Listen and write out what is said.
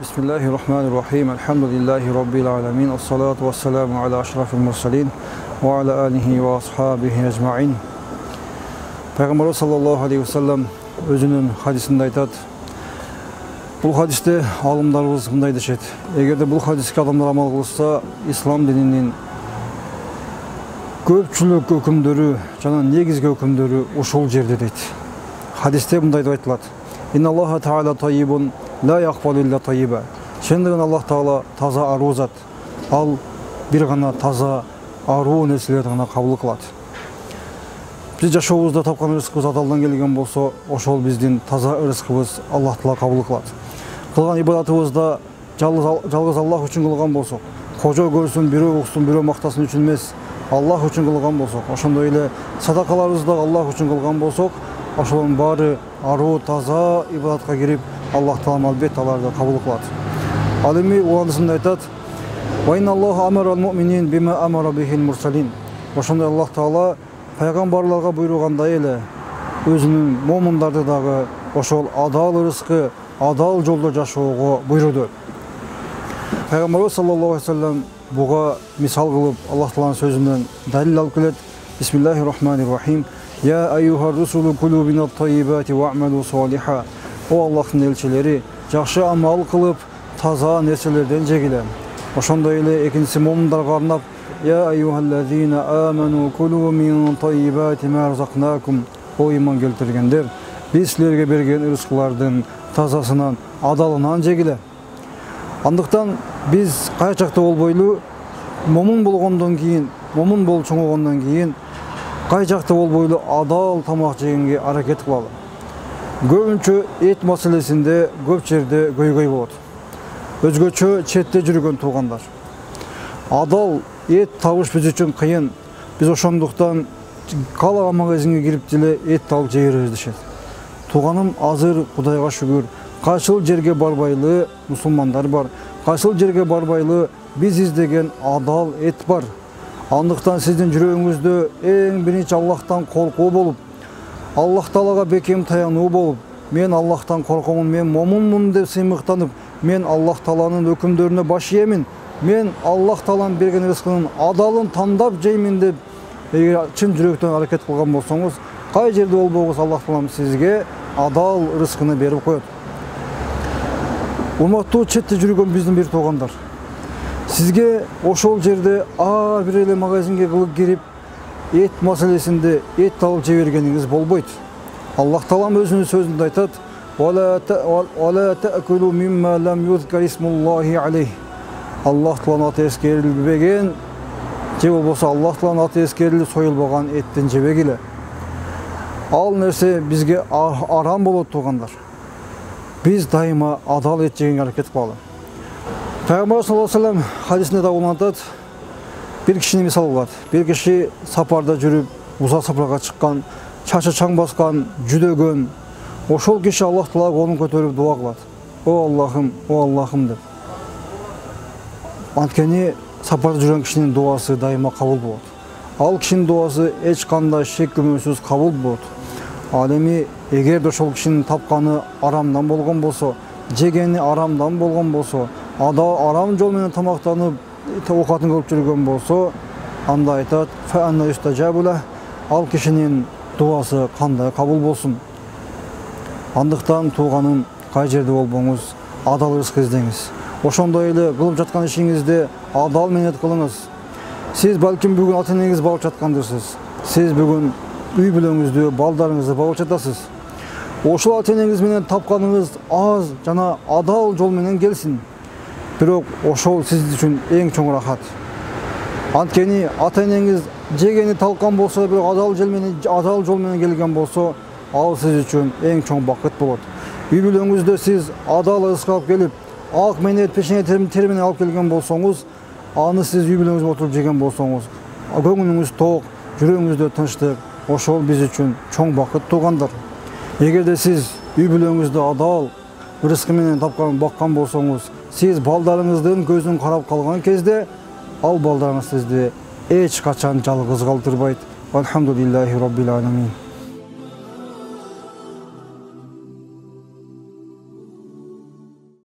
Bismillahirrahmanirrahim. Elhamdülillahi Rabbil alemin. Esselatu vesselamu ala aşrafil mursalin ve ala alihi ve ashabihi ecma'in. Peygamber sallallahu aleyhi ve sellem özünün hadisinde aytat. Bu hadiste alımlarımız bunday deşet. Eğer de bu hadisке adamlar amal kılsa, İslam dininin köpçülük hükümdörü, jana negizgi hükümdörü uşul jerde deyt. Hadiste bunday aytılат. İnnallaha Teala tayyibun la yaqbalu illa tayyiba. Şendegen Allah Taala taza aruu zat. Al bir gana taza aruu nерселерди гана кабыл кылат. Biz жашообузда тапкан рызкыбыз Адалдан келген болсо, ошол биздин таза рызкыбыз Аллах Таала кабыл кылат. Кылган ибадатыбызда жалгыз Аллах үчүн кылган болсок, кожо көрсүн, бирөө уксун, бирөө мактасын үчүн эмес, Аллах үчүн кылган болсок, ошондой эле садакаларыбызды Аллах үчүн кылган болсок, ошолордун баары аруу таза ибадатка кирип, Аллах Таала албетте аларды кабыл кылат. Ал эми уландысында айтат: "Ва инналлаха амарал муъминин бима амара бихил мурсалин." Ошондой Аллах Таала пайгамбарларга буйругандай эле өзүнүн момундарды дагы ошол адал рызкы, адал жолдо жашоого буйруду. Пайгамбарыбыз саллаллаху алейхи ва саллям буга мисал кылып Аллах Тааланын сөзүнөн далил алып келет. Бисмиллахир-рахманир-рахим. Ya eyyuhar rusulu kulu minat tayyibati ve a'malu saliha. O Allah'ın elçileri, жақсы amal kılıp taza nerselerden jegile. Ошондой эле экинчиси момундарга арнап: Ya eyyuhallazina amanu kulu min tayyibati ma razaqnakum. O iman keltirgендер, biz sizlerge bergen rızkılardan tazasынан, adalынан jegile. Андыктан biz кайчакта болбойлу момун болгондон кийин, момун болуп чоңойгондон кийин кайчакта болбойлу адал тамак жегенге аракет кылалы. Көбүнчө эт маселесинде көп жерде көйгөй болот. Өзгөчө четте жүргөн туугандар. Адал эт табыш биз үчүн кыйын. Биз ошондуктан каалаган магазинге кирип деле эт алып жей беребиз дешет. Тууганым азыр Кудайга шүгүр, кайсыл жерге барбайлы мусулмандар бар. Кайсыл жерге барбайлы биз издеген адал эт бар. Андыктан сиздин жүрөгүңүздө эң биринчи Аллахтан коркуу болуп, Аллах Таалага бекем таянуу болуп, мен Аллахтан коркомун, мен момунмун деп сыймыктанып, мен Аллах Тааланын өкүмдөрүнө баш ийемин, мен Аллах Тааланын берген рызкынын адалын тандап жеймин деп эгер чын жүрөктөн аракет кылган болсоңуз, кай жерде болбогуз Аллах Таалам сизге адал рызкыны берип коет. Урматтуу четте жүргөн биздин бир туугандар, сизге ошол жерде ар бир эле магазинге кылып кирип эт маселесинде эт алып жей бергениңиз болбойт. Аллах Таалам өзүнүн сөзүндө айтат: "Вала та'кулу мимма лам юзкар исмуллахи алейх." Аллах Тааланын аты эскерилбеген же болбосо Аллах Тааланын аты эскерилип союлбаган эттен жебегиле. Ал нерсе бизге арам болот туугандар. Biz daima adal et jegenge аракет кылалы. Peygamber sallallahu aleyhi ve sellem hadisinde de anlatır. Bir kişini misal kılat. Bir kişi saparda жүрүп, uzak saparga çıkkan, çaşı çaң baskan, жүдөгөн. Ошол kişi Allah Taala kolun көтөрүп дуа кылат. O Allah'ım, o Allah'ım деп. Анткени сапарда жүргөн кишинин дуасы дайыма кабыл болот. Ал кишинин дуасы эч кандай шек күмөнсүз кабыл болот. Ал эми эгер де ошол кишинин тапканы арамдан болгон болсо, жегени арамдан болгон болсо, арам жол менен тамактанып, оокатын кылып жүргөн болсо, анда айтат: "Фа анна юстажабула." Ал кишинин дуасы кандай кабыл болсун. Андыктан тууганым, кай жерде болбоңуз, адал рызык издеңиз. Ошондой эле кылып жаткан ишиңизде адал менет кылыңыз. Сиз балким бүгүн ата-энеңизди багып жаткандырсыз. Сиз бүгүн үй бүлөңүздү, балдарыңызды багып жатасыз. Ошол ата-энеңиз менен тапканыңыз аз жана адал жол менен келсин. Бирок ошол сиз үчүн эң чоң рахат. Анткени ата-энеңиз жегени талкан болсо, бирок адал жол менен келген болсо, ал сиз үчүн эң чоң бакыт болот. Үй бүлөңүздө сиз адал рызык алып келип, ак менен пешене тери менен алып келген болсоңуз, аны сиз үй бүлөңүзгө отуруп жеген болсоңуз, көңүлүңүз ток, жүрөгүңүздө тынчтык, ошол биз үчүн чоң бакыт туугандар. Эгерде сиз үй бүлөңүздө адал рызкы менен баккан болсоңуз, сиз балдарыңыздын көзүн карап калган кезде, ал балдарыңыз сизди эч качан жалгыз калтырбайт. Алхамдулиллахи Rabbil alamin.